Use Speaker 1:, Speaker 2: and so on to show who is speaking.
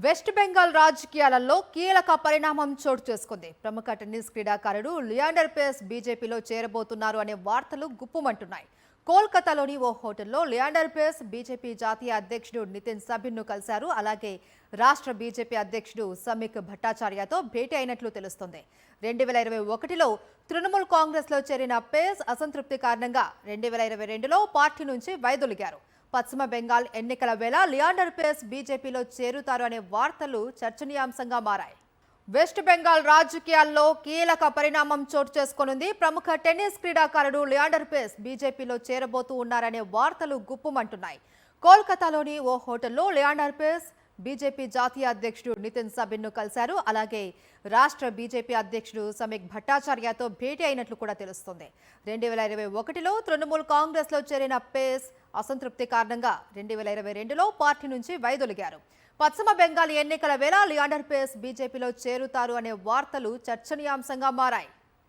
Speaker 1: West Bengal రాజకీయాలలో కీలక పరిణామం చోటు చేసుకుంది. ప్రముఖ టెన్నిస్ క్రీడాకారుడు లియాండర్ పేస్ బీజేపీలో చేరబోతున్నారు అనే వార్తలు గుప్పుమంటున్నాయి. కోల్కతాలోని ఓ హోటల్లో లియాండర్ పేస్ బీజేపీ జాతీయ అధ్యక్షుడు నితిన్ సబిన్ను కలిశారు. అలాగే రాష్ట్ర బీజేపీ అధ్యక్షుడు సమీక్ భట్టాచార్యతో భేటీ అయినట్లు తెలుస్తోంది. 2021లో తృణమూల్ కాంగ్రెస్లో చేరిన పేస్ అసంతృప్తి కారణంగా 2022లో పార్టీ నుంచి వైదొలిగారు. పశ్చిమ బెంగాల్ ఎన్నికల వేళ లియాండర్ పేస్ బీజేపీలో చేరుతారు అనే వార్తలు చర్చనీయాంశంగా మారాయి. వెస్ట్ బెంగాల్ రాజకీయాల్లో కీలక పరిణామం చోటు చేసుకోనుంది. ప్రముఖ టెన్నిస్ క్రీడాకారుడు లియాండర్ పేస్ బీజేపీలో చేరబోతూ ఉన్నారనే వార్తలు గుప్పుమంటున్నాయి. కోల్కతాలోని ఓ హోటల్లో లియాండర్ పేస్ బీజేపీ జాతీయ అధ్యక్షుడు నితిన్ సబిన్ను కలిశారు. అలాగే రాష్ట్ర బీజేపీ అధ్యక్షుడు సమీక్ భట్టాచార్యతో భేటీ అయినట్లు కూడా తెలుస్తోంది. 2021లో తృణమూల్ కాంగ్రెస్లో చేరిన పేస్ అసంతృప్తి కారణంగా 2022లో పార్టీ నుంచి వైదొలిగారు. పశ్చిమ బెంగాల్ ఎన్నికల వేళ లియాండర్ పేస్ బీజేపీలో చేరుతారు అనే వార్తలు చర్చనీయాంశంగా మారాయి.